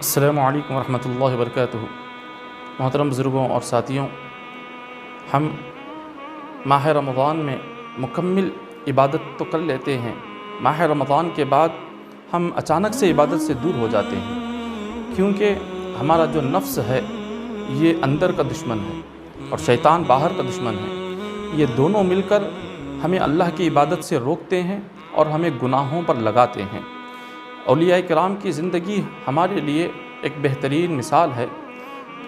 السلام علیکم ورحمۃ اللہ وبرکاتہ۔ محترم بزرگوں اور ساتھیوں، ہم ماہ رمضان میں مکمل عبادت تو کر لیتے ہیں، ماہ رمضان کے بعد ہم اچانک سے عبادت سے دور ہو جاتے ہیں، کیونکہ ہمارا جو نفس ہے یہ اندر کا دشمن ہے اور شیطان باہر کا دشمن ہے۔ یہ دونوں مل کر ہمیں اللہ کی عبادت سے روکتے ہیں اور ہمیں گناہوں پر لگاتے ہیں۔ اولیاء کرام کی زندگی ہمارے لیے ایک بہترین مثال ہے۔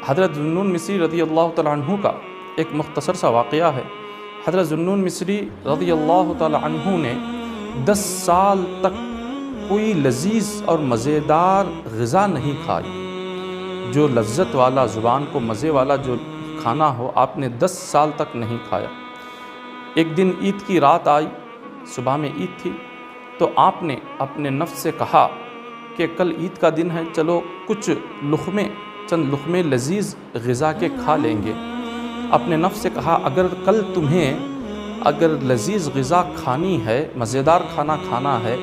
حضرت ذو النون مصری رضی اللہ تعالیٰ عنہ کا ایک مختصر سا واقعہ ہے۔ حضرت ذو النون مصری رضی اللہ تعالیٰ عنہ نے 10 سال تک کوئی لذیذ اور مزیدار غذا نہیں کھائی، جو لذت والا، زبان کو مزے والا جو کھانا ہو، آپ نے 10 سال تک نہیں کھایا۔ ایک دن عید کی رات آئی، صبح میں عید تھی، تو آپ نے اپنے نفس سے کہا کہ کل عید کا دن ہے، چلو کچھ چند لقمے لذیذ غذا کے کھا لیں گے۔ اپنے نفس سے کہا اگر کل تمہیں لذیذ غذا کھانی ہے، مزیدار کھانا کھانا ہے،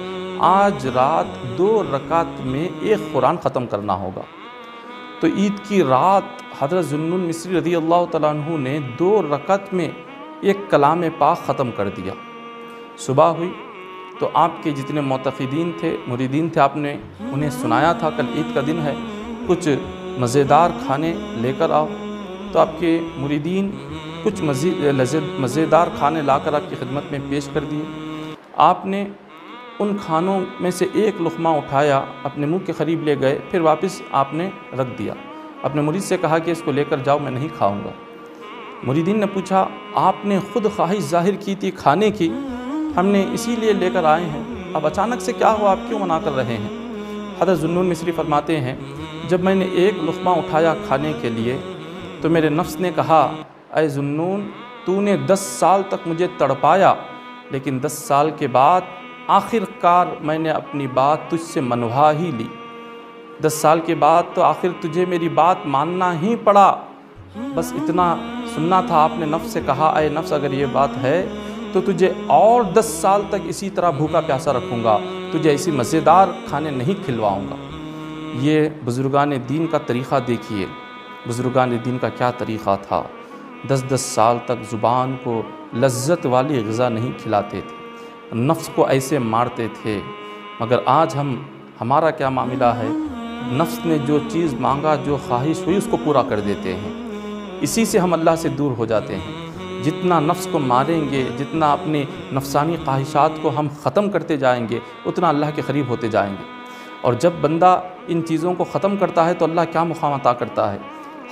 آج رات 2 رکعت میں ایک قرآن ختم کرنا ہوگا۔ تو عید کی رات حضرت ذو النون مصری رضی اللہ تعالیٰ عنہ نے 2 رکعت میں ایک کلام پاک ختم کر دیا۔ صبح ہوئی تو آپ کے جتنے معتقدین تھے، مریدین تھے، آپ نے انہیں سنایا تھا کل عید کا دن ہے، کچھ مزیدار کھانے لے کر آؤ۔ تو آپ کے مریدین کچھ مزیدار کھانے لا کر آپ کی خدمت میں پیش کر دیے۔ آپ نے ان کھانوں میں سے ایک لقمہ اٹھایا، اپنے منہ کے قریب لے گئے، پھر واپس آپ نے رکھ دیا۔ اپنے مرید سے کہا کہ اس کو لے کر جاؤ، میں نہیں کھاؤں گا۔ مریدین نے پوچھا آپ نے خود خواہش ظاہر کی تھی کھانے کی، ہم نے اسی لیے لے کر آئے ہیں، اب اچانک سے کیا ہوا، آپ کیوں منع کر رہے ہیں؟ حضرت ذو النون مصری فرماتے ہیں جب میں نے ایک لقمہ اٹھایا کھانے کے لیے تو میرے نفس نے کہا اے ذو النون، تو نے 10 سال تک مجھے تڑپایا، لیکن 10 سال کے بعد آخر کار میں نے اپنی بات تجھ سے منوا ہی لی۔ 10 سال کے بعد تو آخر تجھے میری بات ماننا ہی پڑا، بس اتنا سننا تھا۔ آپ نے نفس سے کہا اے نفس، اگر یہ بات ہے تو تجھے اور 10 سال تک اسی طرح بھوکا پیاسا رکھوں گا، تجھے ایسی مزیدار کھانے نہیں کھلواؤں گا۔ یہ بزرگان دین کا طریقہ دیکھیے، بزرگان دین کا کیا طریقہ تھا۔ 10 سال تک زبان کو لذت والی غذا نہیں کھلاتے تھے، نفس کو ایسے مارتے تھے۔ مگر آج ہمارا کیا معاملہ ہے، نفس نے جو چیز مانگا، جو خواہش ہوئی، اس کو پورا کر دیتے ہیں۔ اسی سے ہم اللہ سے دور ہو جاتے ہیں۔ جتنا نفس کو ماریں گے، جتنا اپنی نفسانی خواہشات کو ہم ختم کرتے جائیں گے، اتنا اللہ کے قریب ہوتے جائیں گے۔ اور جب بندہ ان چیزوں کو ختم کرتا ہے تو اللہ کیا مقام عطا کرتا ہے۔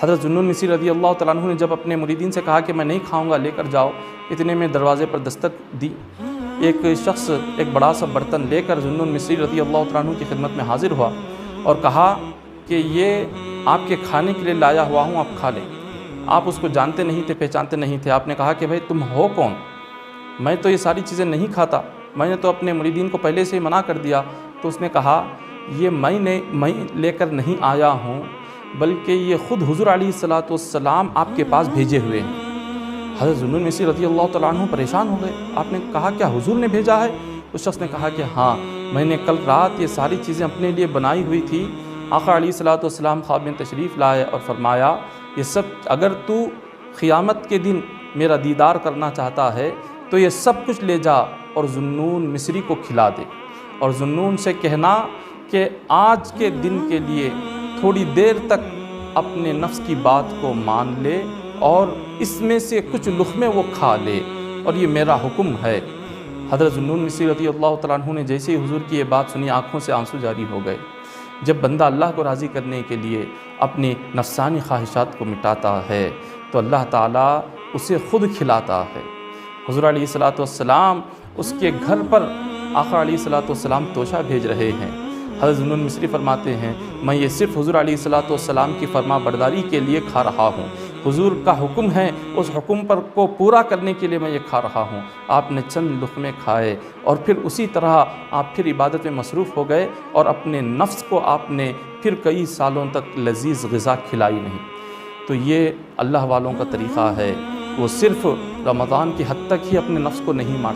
حضرت ذو النون مصری رضی اللہ تعالیٰ عنہ نے جب اپنے مریدین سے کہا کہ میں نہیں کھاؤں گا، لے کر جاؤ، اتنے میں دروازے پر دستک دی۔ ایک شخص ایک بڑا سا برتن لے کر ذو النون مصری رضی اللہ تعالیٰ عنہ کی خدمت میں حاضر ہوا اور کہا کہ یہ آپ کے کھانے کے لیے لایا ہوا ہوں، آپ کھا لیں۔ آپ اس کو جانتے نہیں تھے، پہچانتے نہیں تھے۔ آپ نے کہا کہ بھائی تم ہو کون؟ میں تو یہ ساری چیزیں نہیں کھاتا، میں نے تو اپنے مریدین کو پہلے سے ہی منع کر دیا۔ تو اس نے کہا یہ میں لے کر نہیں آیا ہوں، بلکہ یہ خود حضور علیہ الصلوۃ والسلام آپ کے پاس بھیجے ہوئے ہیں۔ حضرت ذو النون مصری رضی اللہ تعالیٰ عنہ پریشان ہو گئے۔ آپ نے کہا کیا حضور نے بھیجا ہے؟ اس شخص نے کہا کہ ہاں، میں نے کل رات یہ ساری چیزیں اپنے لیے بنائی ہوئی تھی۔ آقا علیہ الصلوۃ والسلام خواب میں تشریف لائے اور فرمایا یہ سب اگر تو قیامت کے دن میرا دیدار کرنا چاہتا ہے تو یہ سب کچھ لے جا اور ذو النون مصری کو کھلا دے، اور ذو النون سے کہنا کہ آج کے دن کے لیے تھوڑی دیر تک اپنے نفس کی بات کو مان لے اور اس میں سے کچھ لقمے وہ کھا لے، اور یہ میرا حکم ہے۔ حضرت ذو النون مصری رضی اللہ تعالیٰ عنہ نے جیسے ہی حضور کی یہ بات سنی، آنکھوں سے آنسو جاری ہو گئے۔ جب بندہ اللہ کو راضی کرنے کے لیے اپنی نفسانی خواہشات کو مٹاتا ہے تو اللہ تعالیٰ اسے خود کھلاتا ہے۔ حضور علیہ الصلوۃ والسلام اس کے گھر پر آقا علیہ الصلوۃ والسلام توشہ بھیج رہے ہیں۔ حضرت ذو النون مصری فرماتے ہیں میں یہ صرف حضور علیہ الصلوۃ والسلام کی فرما برداری کے لیے کھا رہا ہوں، حضور کا حکم ہے، اس حکم پر کو پورا کرنے کے لیے میں یہ کھا رہا ہوں۔ آپ نے چند لقمے کھائے اور پھر اسی طرح آپ پھر عبادت میں مصروف ہو گئے، اور اپنے نفس کو آپ نے پھر کئی سالوں تک لذیذ غذا کھلائی نہیں۔ تو یہ اللہ والوں کا طریقہ ہے، وہ صرف رمضان کی حد تک ہی اپنے نفس کو نہیں مارتے۔